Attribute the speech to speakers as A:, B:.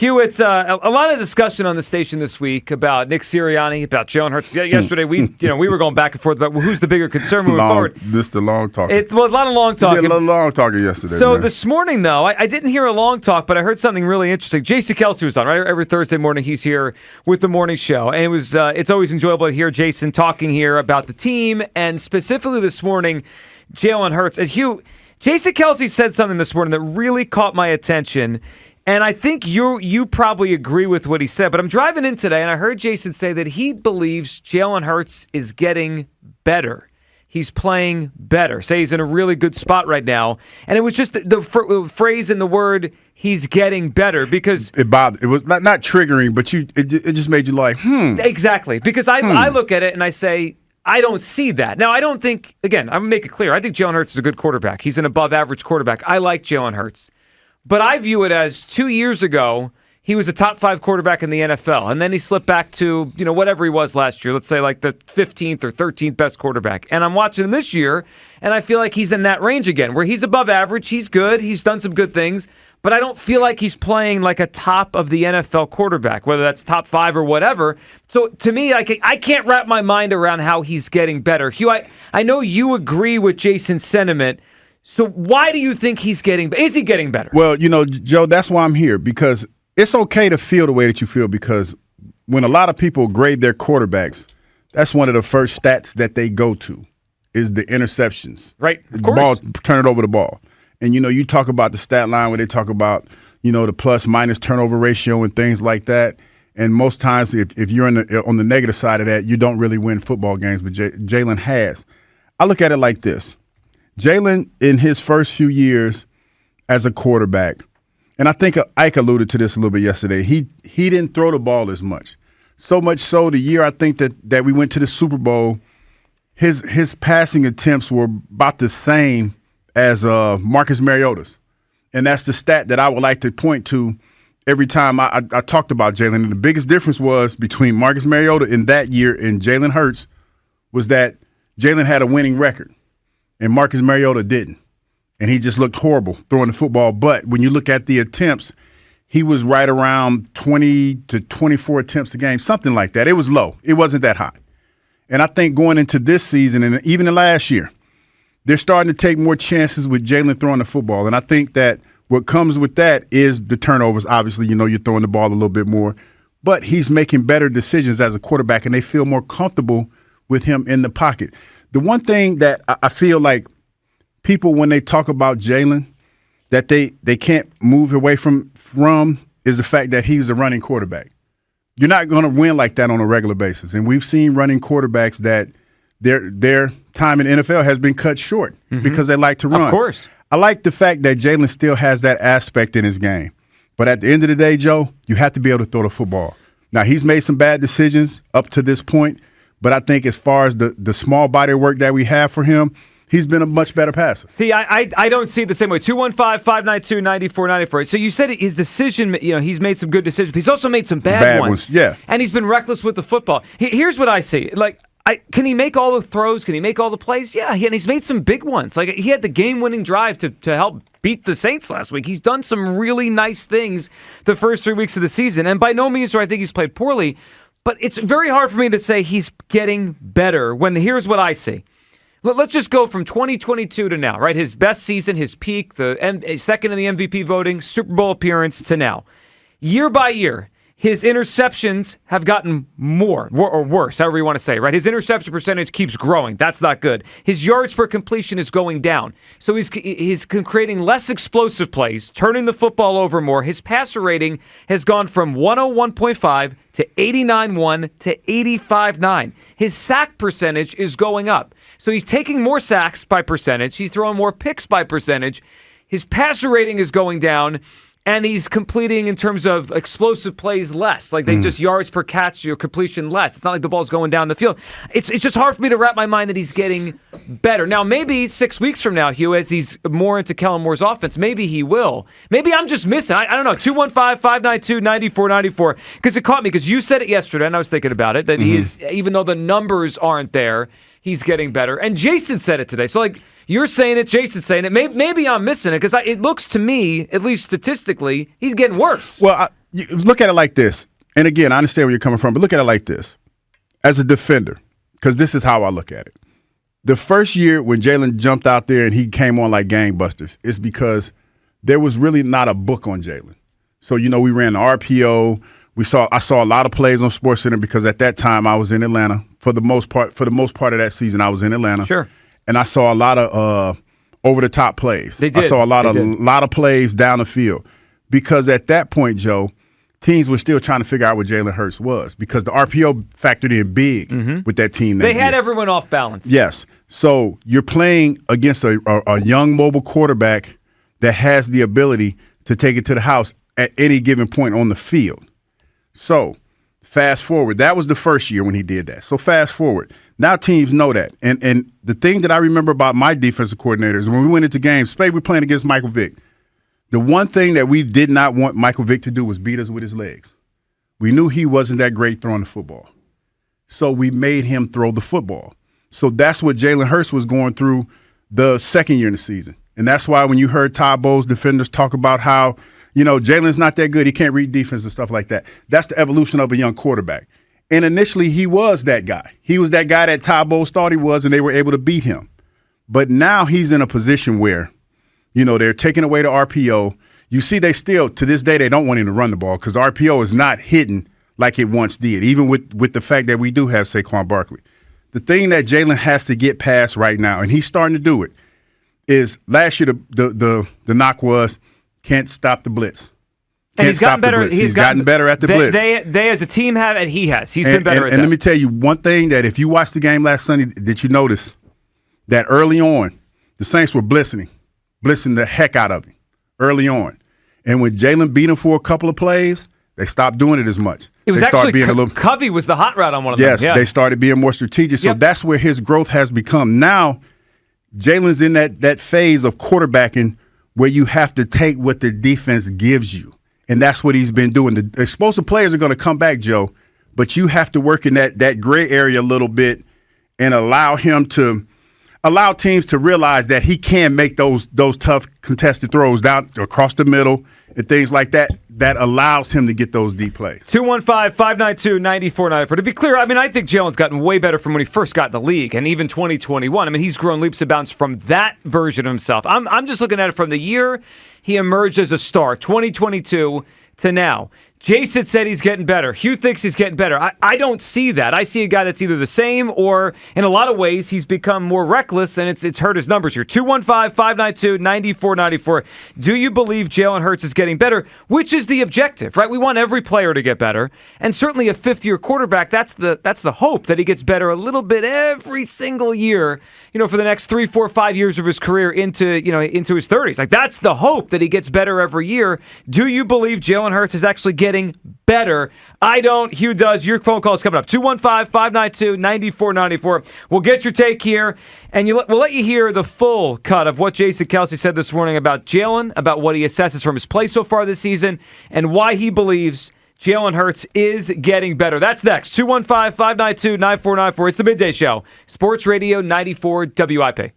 A: Hugh, it's a lot of discussion on the station this week about Nick Sirianni, about Jalen Hurts. Yesterday, we were going back and forth about who's the bigger concern moving forward.
B: This the long talk.
A: A lot of long talking.
B: We did a long talking yesterday.
A: So
B: man.
A: this morning, though, I didn't hear a long talk, but I heard something really interesting. Jason Kelsey was on, right? Every Thursday morning, he's here with the morning show. And it's always enjoyable to hear Jason talking here about the team, and specifically this morning, Jalen Hurts. And Hugh, Jason Kelsey said something this morning that really caught my attention. And I think you probably agree with what he said, but I'm driving in today, and I heard Jason say that he believes Jalen Hurts is getting better. He's playing better. Say he's in a really good spot right now. And it was just the phrase and the word, he's getting better, because
B: it bothered. It was not triggering, but it just made you like,
A: Exactly. Because I look at it and I say, I don't see that. Now, I don't think, again, I'm going to make it clear, I think Jalen Hurts is a good quarterback. He's an above-average quarterback. I like Jalen Hurts. But I view it as 2 years ago, he was a top 5 quarterback in the NFL, and then he slipped back to, whatever he was last year, let's say like the 15th or 13th best quarterback. And I'm watching him this year, and I feel like he's in that range again, where he's above average, he's good, he's done some good things, but I don't feel like he's playing like a top of the NFL quarterback, whether that's top 5 or whatever. So to me, I can't wrap my mind around how he's getting better. Hugh, I know you agree with Jason's sentiment. So why do you think is he getting better?
B: Well, Joe, that's why I'm here, because it's okay to feel the way that you feel, because when a lot of people grade their quarterbacks, that's one of the first stats that they go to is the interceptions.
A: Right, of course.
B: Turn it over the ball. And, you talk about the stat line where they talk about, the plus-minus turnover ratio and things like that. And most times if you're on the negative side of that, you don't really win football games, but Jalen has. I look at it like this. Jalen, in his first few years as a quarterback, and I think Ike alluded to this a little bit yesterday, he didn't throw the ball as much. So much so the year I think that we went to the Super Bowl, his passing attempts were about the same as Marcus Mariota's. And that's the stat that I would like to point to every time I talked about Jalen. And the biggest difference was between Marcus Mariota in that year and Jalen Hurts was that Jalen had a winning record. And Marcus Mariota didn't. And he just looked horrible throwing the football. But when you look at the attempts, he was right around 20 to 24 attempts a game, something like that. It was low. It wasn't that high. And I think going into this season and even the last year, they're starting to take more chances with Jalen throwing the football. And I think that what comes with that is the turnovers. Obviously, you're throwing the ball a little bit more. But he's making better decisions as a quarterback, and they feel more comfortable with him in the pocket. The one thing that I feel like people, when they talk about Jalen, that they can't move away from is the fact that he's a running quarterback. You're not going to win like that on a regular basis. And we've seen running quarterbacks that their time in NFL has been cut short because they like to run.
A: Of course.
B: I like the fact that Jalen still has that aspect in his game. But at the end of the day, Joe, you have to be able to throw the football. Now, he's made some bad decisions up to this point. But I think as far as the small body work that we have for him, he's been a much better passer.
A: See, I don't see it the same way. 215-592-9494. So you said his decision, he's made some good decisions. But he's also made some bad ones.
B: Yeah.
A: And he's been reckless with the football. Here's what I see. Can he make all the throws? Can he make all the plays? Yeah, and he's made some big ones. Like, he had the game-winning drive to help beat the Saints last week. He's done some really nice things the first 3 weeks of the season. And by no means do I think he's played poorly. But it's very hard for me to say he's getting better when here's what I see. Let's just go from 2022 to now, right? His best season, his peak, the second in the MVP voting, Super Bowl appearance to now. Year by year, his interceptions have gotten more or worse, however you want to say, right? His interception percentage keeps growing. That's not good. His yards per completion is going down. So he's creating less explosive plays, turning the football over more. His passer rating has gone from 101.5 to 89.1 to 85.9. His sack percentage is going up. So he's taking more sacks by percentage. He's throwing more picks by percentage. His passer rating is going down. And he's completing in terms of explosive plays less. Like they just yards per catch or completion less. It's not like the ball's going down the field. It's just hard for me to wrap my mind that he's getting better. Now, maybe 6 weeks from now, Hugh, as he's more into Kellen Moore's offense, maybe he will. Maybe I'm just missing. I don't know. 215-592-9494. Because it caught me. Because you said it yesterday, and I was thinking about it, that he is, even though the numbers aren't there, he's getting better. And Jason said it today. So, like, you're saying it, Jason's saying it. Maybe I'm missing it because it looks to me, at least statistically, he's getting worse.
B: Well, You look at it like this. And again, I understand where you're coming from, but look at it like this. As a defender, because this is how I look at it. The first year when Jalen jumped out there and he came on like gangbusters is because there was really not a book on Jalen. So, we ran the RPO. I saw a lot of plays on SportsCenter because at that time I was in Atlanta. For the most part of that season, I was in Atlanta.
A: Sure.
B: And I saw a lot of over-the-top plays.
A: They did.
B: I saw a lot of plays down the field. Because at that point, Joe, teams were still trying to figure out what Jalen Hurts was because the RPO factored in big with that team.
A: They had everyone off balance.
B: Yes. So you're playing against a young mobile quarterback that has the ability to take it to the house at any given point on the field. So fast forward. That was the first year when he did that. So fast forward. Now teams know that. And the thing that I remember about my defensive coordinators, when we went into games, say we're playing against Michael Vick, the one thing that we did not want Michael Vick to do was beat us with his legs. We knew he wasn't that great throwing the football. So we made him throw the football. So that's what Jalen Hurts was going through the second year in the season. And that's why when you heard Todd Bowles' defenders talk about how, Jalen's not that good, he can't read defense and stuff like that. That's the evolution of a young quarterback. And initially he was that guy. He was that guy that Todd Bowles thought he was, and they were able to beat him. But now he's in a position where they're taking away the RPO. You see, they still, to this day, they don't want him to run the ball because the RPO is not hitting like it once did, even with the fact that we do have Saquon Barkley. The thing that Jalen has to get past right now, and he's starting to do it, is last year the knock was can't stop the blitz.
A: And he's gotten better.
B: He's gotten better at the blitz.
A: They as a team have, and he has. He's been better at that.
B: And let me tell you one thing that if you watched the game last Sunday, did you notice that early on the Saints were blitzing the heck out of him early on. And when Jalen beat him for a couple of plays, they stopped doing it as much.
A: It was Covey was the hot route on one of them.
B: Yes, they started being more strategic. So that's where his growth has become. Now, Jalen's in that phase of quarterbacking where you have to take what the defense gives you. And that's what he's been doing. The explosive players are going to come back, Joe, but you have to work in that gray area a little bit and allow teams to realize that he can make those tough contested throws down across the middle and things like that allows him to get those deep plays.
A: 215-592-9494. To be clear, I think Jalen's gotten way better from when he first got in the league and even 2021. He's grown leaps and bounds from that version of himself. I'm just looking at it from the year he emerged as a star, 2022 to now. Jason said he's getting better. Hugh thinks he's getting better. I don't see that. I see a guy that's either the same or, in a lot of ways, he's become more reckless, and it's hurt his numbers here. 215-592-9494. Do you believe Jalen Hurts is getting better? Which is the objective, right? We want every player to get better, and certainly a fifth-year quarterback, that's the hope, that he gets better a little bit every single year, for the next 3, 4, 5 years of his career into his 30s. Like, that's the hope, that he gets better every year. Do you believe Jalen Hurts is actually getting better? I don't. Hugh does. Your phone call is coming up. 215-592-9494. We'll get your take here, and we'll let you hear the full cut of what Jason Kelce said this morning about Jalen, about what he assesses from his play so far this season, and why he believes Jalen Hurts is getting better. That's next. 215-592-9494. It's the Midday Show. Sports Radio 94 WIP.